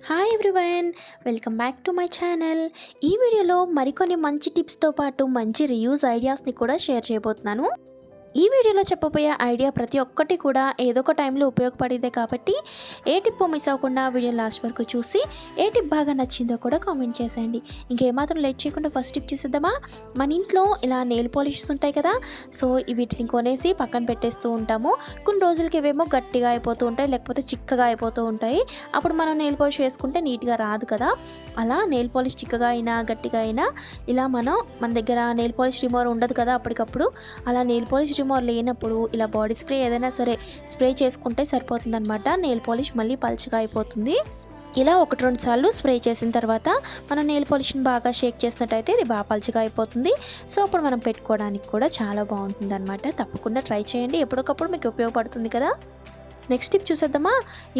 Hi everyone, welcome back to my channel. ఈ వీడియోలో మరికొన్ని మంచి టిప్స్తో పాటు మంచి రీయూజ్ ఐడియాస్ని కూడా షేర్ చేయబోతున్నాను. ఈ వీడియోలో చెప్పబోయే ఐడియా ప్రతి ఒక్కటి కూడా ఏదో ఒక టైంలో ఉపయోగపడేదే కాబట్టి ఏ టిప్ మిస్ అవ్వకుండా వీడియో లాస్ట్ వరకు చూసి ఏ టిప్ బాగా నచ్చిందో కూడా కామెంట్ చేసేయండి. ఇంకేమాత్రం లేట్ చేయకుండా ఫస్ట్ టిప్ చూసేద్దామా. మన ఇంట్లో ఇలా నెయిల్ పాలిషెస్ ఉంటాయి కదా, సో వీటిని కొనేసి పక్కన పెట్టేస్తూ ఉంటాము. కొన్ని రోజులకి ఇవేమో గట్టిగా అయిపోతూ ఉంటాయి, లేకపోతే చిక్కగా అయిపోతూ ఉంటాయి. అప్పుడు మనం నెయిల్ పాలిష్ వేసుకుంటే నీట్గా రాదు కదా. అలా నెయిల్ పాలిష్ చిక్కగా అయినా గట్టిగా అయినా ఇలా మన దగ్గర నెయిల్ పాలిష్ రిమూవర్ ఉండదు కదా అప్పటికప్పుడు, అలా నెయిల్ పాలిష్ రిమూవర్ లేనప్పుడు ఇలా బాడీ స్ప్రే ఏదైనా సరే స్ప్రే చేసుకుంటే సరిపోతుందన్నమాట. నెయిల్ పాలిష్ మళ్ళీ పల్చగా అయిపోతుంది. ఇలా 1-2 సార్లు స్ప్రే చేసిన తర్వాత మనం నెయిల్ పాలిష్ని బాగా షేక్ చేసినట్టయితే ఇది బాగా పల్చగా అయిపోతుంది. సో అప్పుడు మనం పెట్టుకోవడానికి కూడా చాలా బాగుంటుంది అనమాట. తప్పకుండా ట్రై చేయండి, ఎప్పటికప్పుడు మీకు ఉపయోగపడుతుంది కదా. నెక్స్ట్ టిప్ చూసేద్దామా.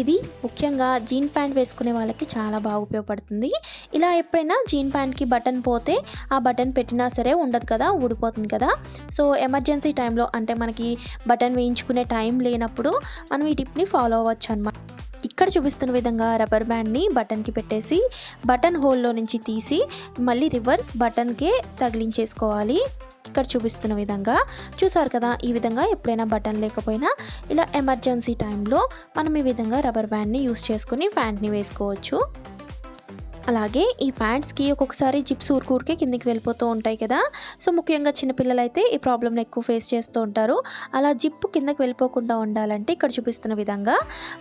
ఇది ముఖ్యంగా జీన్ ప్యాంట్ వేసుకునే వాళ్ళకి చాలా బాగా ఉపయోగపడుతుంది. ఇలా ఎప్పుడైనా జీన్ ప్యాంట్కి బటన్ పోతే ఆ బటన్ పెట్టినా సరే ఉండదు కదా, ఊడిపోతుంది కదా. సో ఎమర్జెన్సీ టైంలో, అంటే మనకి బటన్ వేయించుకునే టైం లేనప్పుడు మనం ఈ టిప్ని ఫాలో అవ్వచ్చు అనమాట. ఇక్కడ చూపిస్తున్న విధంగా రబ్బర్ బ్యాండ్ని బటన్కి పెట్టేసి బటన్ హోల్లో నుంచి తీసి మళ్ళీ రివర్స్ బటన్కే తగిలించేసుకోవాలి. ఇక్కడ చూపిస్తున్న విధంగా చూసారు కదా. ఈ విధంగా ఎప్పుడైనా బటన్ లేకపోయినా ఇలా ఎమర్జెన్సీ టైంలో మనం ఈ విధంగా రబ్బర్ బ్యాండ్ని యూస్ చేసుకుని ప్యాంట్ని వేసుకోవచ్చు. అలాగే ఈ ప్యాంట్స్కి ఒక్కొక్కసారి జిప్స్ ఊరికే కిందికి వెళ్ళిపోతూ ఉంటాయి కదా. సో ముఖ్యంగా చిన్నపిల్లలు అయితే ఈ ప్రాబ్లమ్ని ఎక్కువ ఫేస్ చేస్తూ ఉంటారు. అలా జిప్ కిందకి వెళ్ళిపోకుండా ఉండాలంటే ఇక్కడ చూపిస్తున్న విధంగా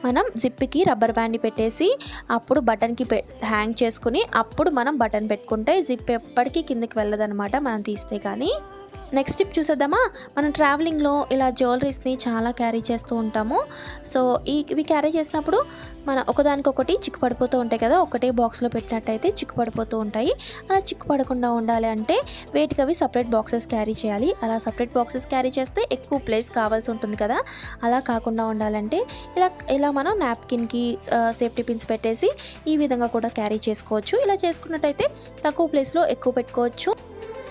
మనం జిప్కి రబ్బర్ బ్యాండ్ని పెట్టేసి అప్పుడు బటన్కి హ్యాంగ్ చేసుకుని అప్పుడు మనం బటన్ పెట్టుకుంటే జిప్ ఎప్పటికీ కిందకి వెళ్ళదన్నమాట మనం తీస్తే కానీ. నెక్స్ట్ టిప్ చూసేద్దామా. మనం ట్రావెలింగ్లో ఇలా జ్యువెలరీస్ని చాలా క్యారీ చేస్తూ ఉంటాము. సో ఇవి క్యారీ చేసినప్పుడు మన ఒకదానికొకటి చిక్కు పడిపోతూ ఉంటాయి కదా. ఒకటే బాక్స్లో పెట్టినట్టయితే చిక్కు పడిపోతూ ఉంటాయి. అలా చిక్కు పడకుండా ఉండాలి అంటే వేటికి అవి సపరేట్ బాక్సెస్ క్యారీ చేయాలి. అలా సపరేట్ బాక్సెస్ క్యారీ చేస్తే ఎక్కువ ప్లేస్ కావాల్సి ఉంటుంది కదా. అలా కాకుండా ఉండాలంటే ఇలా మనం నాప్కిన్కి సేఫ్టీ పిన్స్ పెట్టేసి ఈ విధంగా కూడా క్యారీ చేసుకోవచ్చు. ఇలా చేసుకున్నట్టయితే తక్కువ ప్లేస్లో ఎక్కువ పెట్టుకోవచ్చు.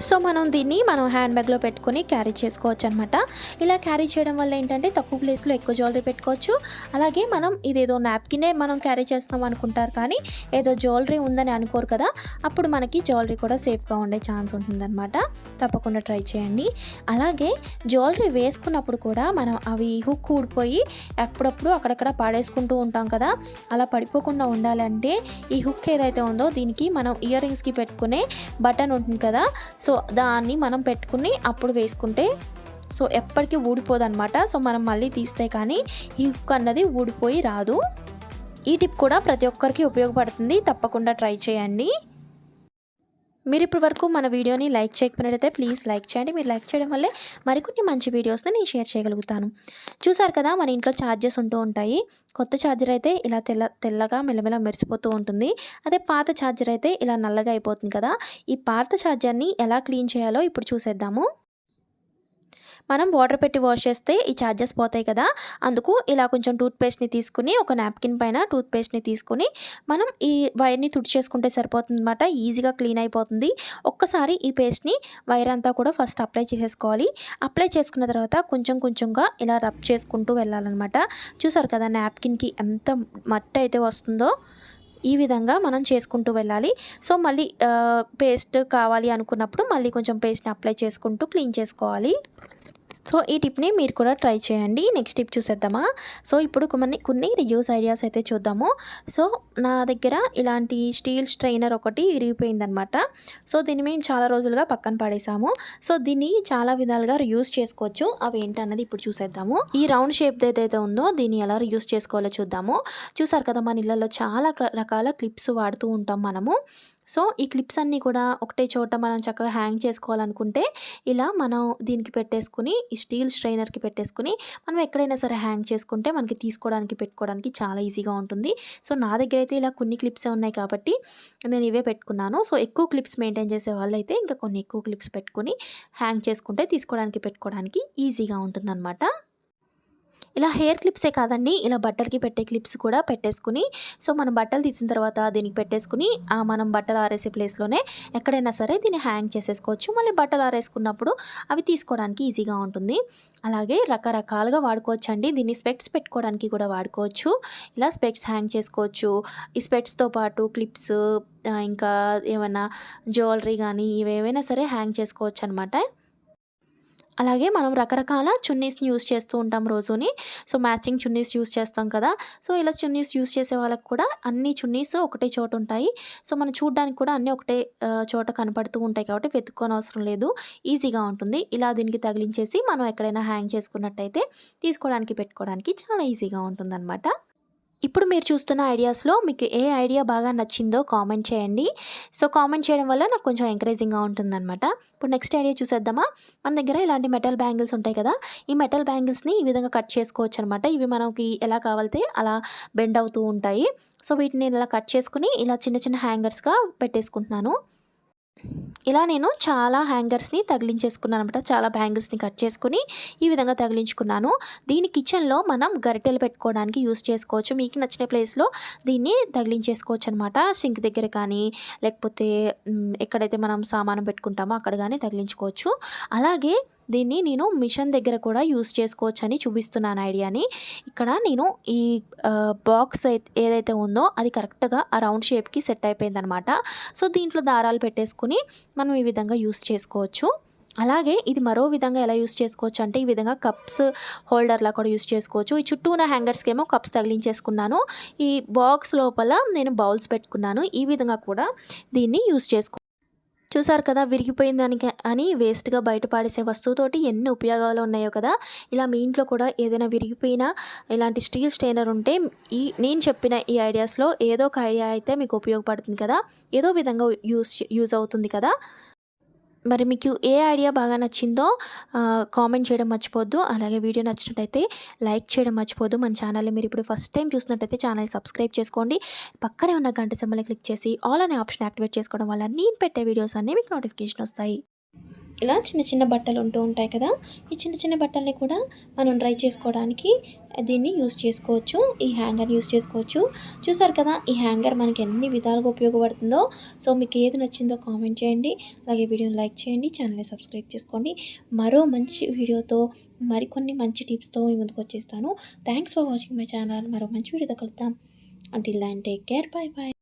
సో మనం దీన్ని హ్యాండ్ బ్యాగ్లో పెట్టుకొని క్యారీ చేసుకోవచ్చు అనమాట. ఇలా క్యారీ చేయడం వల్ల ఏంటంటే తక్కువ ప్లేస్లో ఎక్కువ జ్యువెలరీ పెట్టుకోవచ్చు. అలాగే మనం ఇదేదో నాప్కినే మనం క్యారీ చేస్తాం అనుకుంటారు, కానీ ఏదో జ్యువెలరీ ఉందని అనుకోరు కదా. అప్పుడు మనకి జ్యువెలరీ కూడా సేఫ్గా ఉండే ఛాన్స్ ఉంటుందన్నమాట. తప్పకుండా ట్రై చేయండి. అలాగే జ్యువెలరీ వేసుకున్నప్పుడు కూడా మనం అవి హుక్ ఊడిపోయి అప్పుడప్పుడు అక్కడక్కడ పాడేసుకుంటూ ఉంటాం కదా. అలా పడిపోకుండా ఉండాలంటే ఈ హుక్ ఏదైతే ఉందో దీనికి మనం ఇయర్ రింగ్స్కి పెట్టుకునే బటన్ ఉంటుంది కదా. సో దాన్ని మనం పెట్టుకుని అప్పుడు వేసుకుంటే సో ఎప్పటికీ ఊడిపోదన్నమాట. సో మనం మళ్ళీ తీస్తే కానీ ఈ హుక్ అన్నది ఊడిపోయి రాదు. ఈ టిప్ కూడా ప్రతి ఒక్కరికి ఉపయోగపడుతుంది. తప్పకుండా ట్రై చేయండి. మీరు ఇప్పటి వరకు మన వీడియోని లైక్ చేయకపోయినట్లయితే ప్లీజ్ లైక్ చేయండి. మీరు లైక్ చేయడం వల్లే మరికొన్ని మంచి వీడియోస్ని నేను షేర్ చేయగలుగుతాను. చూసారు కదా, మన ఇంట్లో ఛార్జెస్ ఉంటూ ఉంటాయి. కొత్త ఛార్జర్ అయితే ఇలా తెల్లగా మెల్లమెల్ల మెరిసిపోతూ ఉంటుంది. అదే పాత ఛార్జర్ అయితే ఇలా నల్లగా అయిపోతుంది కదా. ఈ పాత ఛార్జర్ని ఎలా క్లీన్ చేయాలో ఇప్పుడు చూసేద్దాము. మనం వాటర్ పెట్టి వాష్ చేస్తే ఈ ఛార్జెస్ పోతాయి కదా. అందుకు ఇలా కొంచెం టూత్పేస్ట్ని తీసుకుని ఒక నాప్కిన్ పైన టూత్పేస్ట్ని తీసుకుని మనం ఈ వైర్ని తుడిచేసుకుంటే సరిపోతుంది అనమాట. ఈజీగా క్లీన్ అయిపోతుంది. ఒక్కసారి ఈ పేస్ట్ని వైర్ అంతా కూడా ఫస్ట్ అప్లై చేసేసుకోవాలి. అప్లై చేసుకున్న తర్వాత కొంచెం కొంచెంగా ఇలా రబ్ చేసుకుంటూ వెళ్ళాలన్నమాట. చూసారు కదా నాప్కిన్కి ఎంత మట్టి అయితే వస్తుందో. ఈ విధంగా మనం చేసుకుంటూ వెళ్ళాలి. సో మళ్ళీ పేస్ట్ కావాలి అనుకున్నప్పుడు మళ్ళీ కొంచెం పేస్ట్ని అప్లై చేసుకుంటూ క్లీన్ చేసుకోవాలి. సో ఈ టిప్ని మీరు కూడా ట్రై చేయండి. నెక్స్ట్ టిప్ చూసేద్దామా. సో ఇప్పుడు కొన్ని రియూజ్ ఐడియాస్ అయితే చూద్దాము. సో నా దగ్గర ఇలాంటి స్టీల్ స్ట్రైనర్ ఒకటి విరిగిపోయిందనమాట. సో దీన్ని మేము చాలా రోజులుగా పక్కన పడేసాము. సో దీన్ని చాలా విధాలుగా రియూజ్ చేసుకోవచ్చు. అవి ఏంటన్నది ఇప్పుడు చూసేద్దాము. ఈ రౌండ్ షేప్ ఏదైతే ఉందో దీన్ని ఎలా రియూజ్ చేసుకోవాలో చూద్దాము. చూసారు కదా, మన ఇళ్ళల్లో చాలా రకాల క్లిప్స్ వాడుతూ ఉంటాం మనము. సో ఈ క్లిప్స్ అన్నీ కూడా ఒకటే చోట మనం చక్కగా హ్యాంగ్ చేసుకోవాలనుకుంటే ఇలా మనం దీనికి పెట్టేసుకుని ఈ స్టీల్ స్ట్రైనర్కి పెట్టేసుకుని మనం ఎక్కడైనా సరే హ్యాంగ్ చేసుకుంటే మనకి తీసుకోవడానికి పెట్టుకోవడానికి చాలా ఈజీగా ఉంటుంది. సో నా దగ్గర అయితే ఇలా కొన్ని క్లిప్సే ఉన్నాయి కాబట్టి నేను ఇవే పెట్టుకున్నాను. సో ఎక్కువ క్లిప్స్ మెయింటైన్ చేసే వాళ్ళు అయితే ఇంకా కొన్ని ఎక్కువ క్లిప్స్ పెట్టుకుని హ్యాంగ్ చేసుకుంటే తీసుకోవడానికి పెట్టుకోవడానికి ఈజీగా ఉంటుందన్నమాట. ఇలా హెయిర్ క్లిప్సే కాదండి, ఇలా బట్టలకి పెట్టే క్లిప్స్ కూడా పెట్టేసుకుని, సో మనం బట్టలు తీసిన తర్వాత దీనికి పెట్టేసుకుని మనం బట్టలు ఆరేసే ప్లేస్లోనే ఎక్కడైనా సరే దీన్ని హ్యాంగ్ చేసేసుకోవచ్చు. మళ్ళీ బట్టలు ఆరేసుకున్నప్పుడు అవి తీసుకోవడానికి ఈజీగా ఉంటుంది. అలాగే రకరకాలుగా వాడుకోవచ్చండి. దీన్ని స్పెక్ట్స్ పెట్టుకోవడానికి కూడా వాడుకోవచ్చు. ఇలా స్పెక్ట్స్ హ్యాంగ్ చేసుకోవచ్చు. ఈ స్పెక్ట్స్తో పాటు క్లిప్స్, ఇంకా ఏమన్నా జ్యువెలరీ కానీ ఇవేవైనా సరే హ్యాంగ్ చేసుకోవచ్చు అనమాట. అలాగే మనం రకరకాల చున్నీస్‌ని యూజ్ చేస్తూ ఉంటాం రోజుని. సో, మ్యాచింగ్ చున్నీస్ యూజ్ చేస్తాం కదా! సో, ఇలా చున్నీస్ యూజ్ చేసే వాళ్ళకి కూడా అన్ని చున్నీస్ ఒకటే చోట ఉంటాయి. సో, మనం చూడ్డానికి కూడా అన్నీ ఒకటే చోట కనపడుతూ ఉంటాయి కాబట్టి వెతుక్కోనవసరం లేదు. ఈజీగా ఉంటుంది. ఇలా దీనికి తగిలించేసి మనం ఎక్కడైనా హ్యాంగ్ చేసుకున్నట్టయితే తీసుకోవడానికి, పెట్టుకోవడానికి చాలా ఈజీగా ఉంటుందనమాట. ఇప్పుడు మీరు చూస్తున్న ఐడియాస్‌లో మీకు ఏ ఐడియా బాగా నచ్చిందో కామెంట్ చేయండి. సో, కామెంట్ చేయడం వల్ల నాకు కొంచెం ఎంకరేజింగ్‌గా ఉంటుందనమాట. ఇప్పుడు నెక్స్ట్ ఐడియా చూసేద్దామా? మన దగ్గర ఇలాంటి మెటల్ బ్యాంగిల్స్ ఉంటాయి కదా! ఈ మెటల్ బ్యాంగిల్స్‌ని ఈ విధంగా కట్ చేసుకోవచ్చనమాట. ఇవి మనకి ఎలా కావాలితే అలా బెండ్ అవుతూ ఉంటాయి. సో, వీటిని నేను ఇలా కట్ చేసుకొని ఇలా చిన్న చిన్న హ్యాంగర్స్‌గా పెట్టేసుకుంటున్నాను. ఇలా నేను చాలా హ్యాంగర్స్‌ని తగిలించేసుకున్నాననమాట. చాలా బ్యాంగిల్స్‌ని కట్ చేసుకొని ఈ విధంగా తగిలించుకున్నాను. దీన్ని కిచెన్‌లో మనం గరిటెలు పెట్టుకోవడానికి యూజ్ చేసుకోవచ్చు. మీకు నచ్చిన ప్లేస్‌లో దీన్ని తగిలించేసుకోవచ్చనమాట. సింక్ దగ్గర కానీ, లేకపోతే ఎక్కడైతే మనం సామాను పెట్టుకుంటామో అక్కడ గానీ తగిలించుకోవచ్చు. అలాగే దీన్ని నేను మిషన్ దగ్గర కూడా యూజ్ చేసుకోవచ్చని చూపిస్తున్నాను ఐడియాని. ఇక్కడ నేను ఈ బాక్స్ ఏదైతే ఉందో అది కరెక్ట్‌గా ఆ రౌండ్ షేప్‌కి సెట్ అయిపోయిందనమాట. సో, దీంట్లో దారాలు పెట్టేసుకొని మనం ఈ విధంగా యూజ్ చేసుకోవచ్చు. అలాగే ఇది మరో విధంగా ఎలా యూజ్ చేసుకోవచ్చు అంటే ఈ విధంగా కప్స్ హోల్డర్‌లా కూడా యూజ్ చేసుకోవచ్చు. ఈ చుట్టూ ఉన్న హ్యాంగర్స్‌కేమో కప్స్ తగిలించేసుకున్నాను. ఈ బాక్స్ లోపల నేను బౌల్స్ పెట్టుకున్నాను. ఈ విధంగా కూడా దీన్ని యూజ్ చూసారు కదా! విరిగిపోయిన దానికి అని వేస్ట్‌గా బయట పాడేసే వస్తువుతోటి ఎన్ని ఉపయోగాలు ఉన్నాయో కదా! ఇలా మీ ఇంట్లో కూడా ఏదైనా విరిగిపోయిన ఇలాంటి స్టీల్ స్ట్రెయినర్ ఉంటే నేను చెప్పిన ఈ ఐడియాస్‌లో ఏదో ఒక ఐడియా అయితే మీకు ఉపయోగపడుతుంది కదా! ఏదో విధంగా యూజ్ అవుతుంది కదా! మరి మీకు ఏ ఐడియా బాగా నచ్చిందో కామెంట్ చేయడం మర్చిపోవద్దు. అలాగే వీడియో నచ్చినట్టయితే లైక్ చేయడం మర్చిపోవద్దు. మన ఛానల్‌ని మీరు ఇప్పుడు ఫస్ట్ టైం చూసినట్టయితే ఛానల్‌ని సబ్స్క్రైబ్ చేసుకోండి. పక్కనే ఉన్న గంట సింబల్‌ని క్లిక్ చేసి ఆల్ అనే ఆప్షన్ యాక్టివేట్ చేసుకోవడం వల్ల నేను పెట్టే వీడియోస్ అన్నీ మీకు నోటిఫికేషన్ వస్తాయి. ఇలా చిన్న చిన్న బట్టలు ఉంటూ ఉంటాయి కదా! ఈ చిన్న చిన్న బట్టల్ని కూడా మనం డ్రై చేసుకోవడానికి దీన్ని యూజ్ చేసుకోవచ్చు. ఈ హ్యాంగర్ యూజ్ చేసుకోవచ్చు. చూసారు కదా! ఈ హ్యాంగర్ మనకి ఎన్ని విధాలుగా ఉపయోగపడుతుందో. సో, మీకు ఏది నచ్చిందో కామెంట్ చేయండి. అలాగే వీడియోని లైక్ చేయండి. ఛానల్‌ని సబ్స్క్రైబ్ చేసుకోండి. మరో మంచి వీడియోతో మరికొన్ని మంచి టిప్స్‌తో మీ ముందుకు వచ్చేస్తాను. Thanks for watching my channel. మరో మంచి వీడియోతో కలుద్దాం. Until then take care. Bye by.